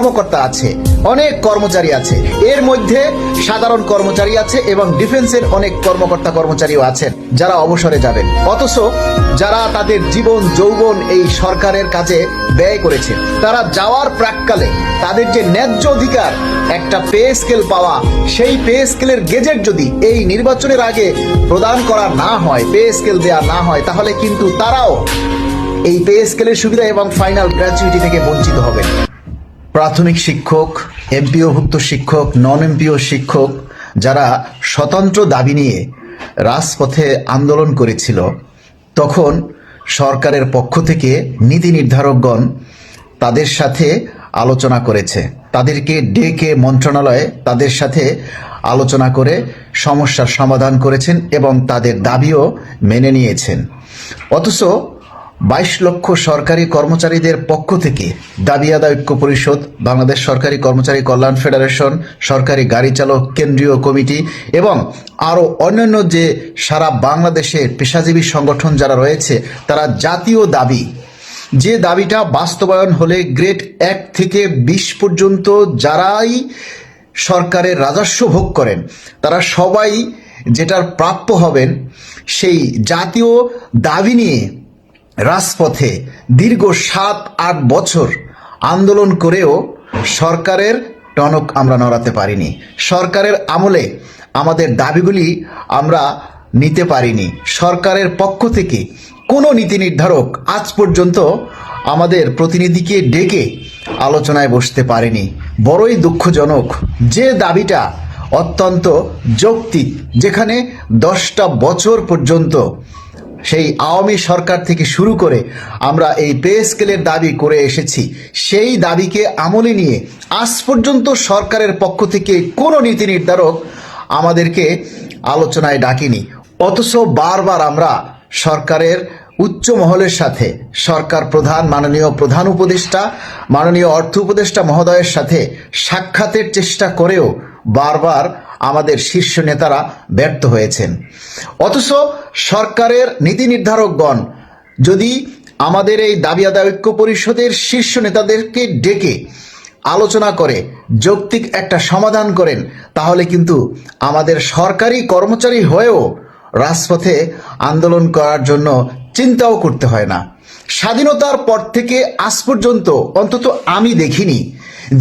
কর্মকর্তা আছে, অনেক কর্মচারী আছে, এর মধ্যে সাধারণ কর্মচারী আছে এবং ডিফেন্সের অনেক কর্মকর্তা কর্মচারীও আছেন যারা অবসরে যাবেন। অথচ যারা তাদের জীবন যৌবন এই সরকারের কাজে ব্যয় করেছে, তারা যাওয়ার প্রাককালে তাদের যে ন্যায্য অধিকার একটা পে স্কেল পাওয়া, সেই পে স্কেলের গেজেট যদি এই নির্বাচনের আগে প্রদান করা না হয়, পে স্কেল দেয়া না হয়, তাহলে কিন্তু তারাও এই পে স্কেলের সুবিধা এবং ফাইনাল গ্র্যাচুইটি থেকে বঞ্চিত হবেন। প্রাথমিক শিক্ষক, এমপিওভুক্ত শিক্ষক, নন এমপিও শিক্ষক যারা স্বতন্ত্র দাবি নিয়ে রাজপথে আন্দোলন করেছিল, তখন সরকারের পক্ষ থেকে নীতি নির্ধারকগণ তাদের সাথে আলোচনা করেছে, তাদেরকে ডেকে মন্ত্রণালয়ে তাদের সাথে আলোচনা করে সমস্যার সমাধান করেছেন এবং তাদের দাবিও মেনে নিয়েছেন। অথচ 22 লক্ষ সরকারি কর্মচারীদের পক্ষ থেকে দাবি আদায় ঐক্য পরিষদ, বাংলাদেশ সরকারি কর্মচারী কল্যাণ ফেডারেশন, সরকারি গাড়ি চালক কেন্দ্রীয় কমিটি এবং আরও অন্যান্য যে সারা বাংলাদেশের পেশাজীবী সংগঠন যারা রয়েছে, তারা জাতীয় দাবি, যে দাবিটা বাস্তবায়ন হলে গ্রেড 1 থেকে 20 পর্যন্ত যারাই সরকারের রাজস্ব ভোগ করেন, তারা সবাই যেটার প্রাপ্য হবেন, সেই জাতীয় দাবি নিয়ে রাজপথে দীর্ঘ 7-8 বছর আন্দোলন করেও সরকারের টনক আমরা নড়াতে পারিনি। সরকারের আমলে আমাদের দাবিগুলি আমরা নিতে পারিনি। সরকারের পক্ষ থেকে কোনো নীতি নির্ধারক আজ পর্যন্ত আমাদের প্রতিনিধিকে ডেকে আলোচনায় বসতে পারেনি। বড়ই দুঃখজনক। যে দাবিটা অত্যন্ত যৌক্তিক, যেখানে 10টা বছর পর্যন্ত সেই আওয়ামী সরকার থেকে শুরু করে আমরা এই পে স্কেলের দাবি করে এসেছি, সেই দাবিকে আমলে নিয়ে আজ পর্যন্ত সরকারের পক্ষ থেকে কোনো নীতি নির্ধারক আমাদেরকে আলোচনায় ডাকেনি। অথচ বারবার আমরা সরকারের উচ্চ মহলের সাথে, সরকার প্রধান, মাননীয় প্রধান উপদেষ্টা, মাননীয় অর্থ উপদেষ্টা মহোদয়ের সাথে সাক্ষাতের চেষ্টা করেও বারবার আমাদের শীর্ষ নেতারা ব্যর্থ হয়েছেন। অথচ সরকারের নীতি নির্ধারকগণ যদি আমাদের এই দাবি আদায় ঐক্য পরিষদের শীর্ষ নেতাদেরকে ডেকে আলোচনা করে যৌক্তিক একটা সমাধান করেন, তাহলে কিন্তু আমাদের সরকারি কর্মচারী হয়েও রাজপথে আন্দোলন করার জন্য চিন্তাও করতে হয় না। স্বাধীনতার পর থেকে আজ পর্যন্ত অন্তত আমি দেখিনি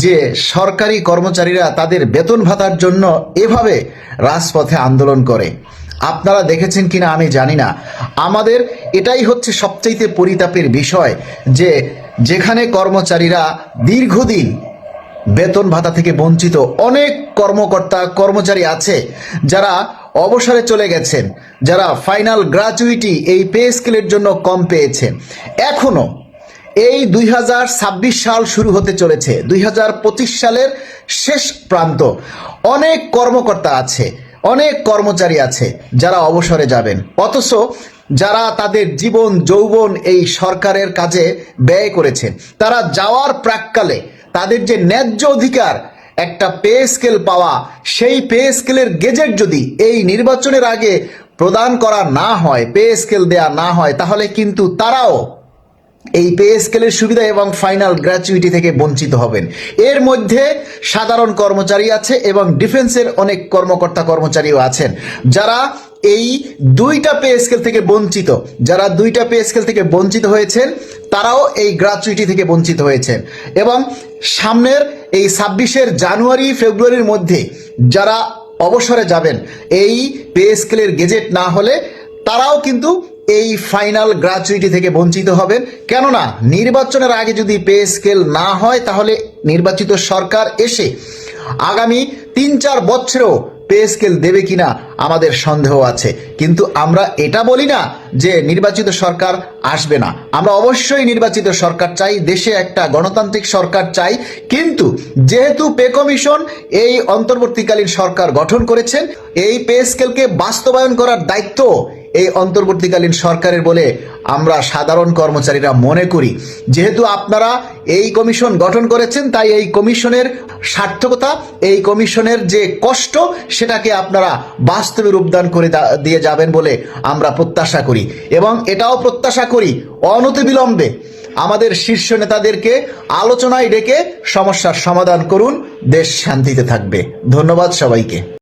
যে সরকারি কর্মচারীরা তাদের বেতন ভাতার জন্য এভাবে রাজপথে আন্দোলন করে। আপনারা দেখেছেন কিনা আমি জানি না। আমাদের এটাই হচ্ছে সবচাইতে পরিতাপের বিষয় যে যেখানে কর্মচারীরা দীর্ঘদিন বেতন ভাতা থেকে বঞ্চিত, অনেক কর্মকর্তা কর্মচারী আছে যারা অবসরে চলে গেছেন, যারা ফাইনাল গ্র্যাচুইটি এই পে স্কেলের জন্য কম পেয়েছেন। এখনো এই 2026 সাল শুরু হতে চলেছে, 2025 সালের শেষ প্রান্ত, অনেক কর্মকর্তা আছে, অনেক কর্মচারী আছে যারা অবসরে যাবেন। অথচ যারা তাদের জীবন যৌবন এই সরকারের কাজে ব্যয় করেছেন, তারা যাওয়ার প্রাককালে তাদের যে ন্যায্য অধিকার একটা পে স্কেল পাওয়া, সেই পে স্কেলের গেজেট যদি এই নির্বাচনের আগে প্রদান করা না হয়, পে স্কেল দেয়া না হয়, তাহলে কিন্তু তারাও এই পে স্কেলের সুবিধা এবং ফাইনাল গ্র্যাচুইটি থেকে বঞ্চিত হবেন। এর মধ্যে সাধারণ কর্মচারী আছে এবং ডিফেন্সের অনেক কর্মকর্তা কর্মচারীও আছেন যারা এই দুইটা পে স্কেল থেকে বঞ্চিত। যারা দুইটা পে স্কেল থেকে বঞ্চিত হয়েছেন, তারাও এই গ্র্যাচুইটি থেকে বঞ্চিত হয়েছেন। এবং সামনের এই 26 জানুয়ারি ফেব্রুয়ারির মধ্যে যারা অবসরে যাবেন, এই পে স্কেলের গেজেট না হলে তারাও কিন্তু এই ফাইনাল গ্র্যাচুইটি থেকে বঞ্চিত হবেন। কেননা নির্বাচনের আগে যদি পে স্কেল না হয়, তাহলে নির্বাচিত সরকার এসে আগামী 3-4 বছরেও পে স্কেল দেবে কিনা আমাদের সন্দেহ আছে। কিন্তু আমরা এটা বলি না যে নির্বাচিত সরকার আসবে না। আমরা অবশ্যই নির্বাচিত সরকার চাই, দেশে একটা গণতান্ত্রিক সরকার চাই। কিন্তু যেহেতু পে কমিশন এই অন্তর্বর্তীকালীন সরকার গঠন করেছেন, এই পে স্কেলকে বাস্তবায়ন করার দায়িত্ব এই অন্তর্বর্তীকালীন সরকারের বলে আমরা সাধারণ কর্মচারীরা মনে করি। যেহেতু আপনারা এই কমিশন গঠন করেছেন, তাই এই কমিশনের সার্থকতা, এই কমিশনের যে কষ্ট, সেটাকে আপনারা বাস্তবে রূপদান করে দিয়ে যাবেন বলে আমরা প্রত্যাশা করি। এবং এটাও প্রত্যাশা করি অনতিবিলম্বে আমাদের শীর্ষ নেতাদেরকে আলোচনায় ডেকে সমস্যার সমাধান করুন, দেশ শান্তিতে থাকবে। ধন্যবাদ সবাইকে।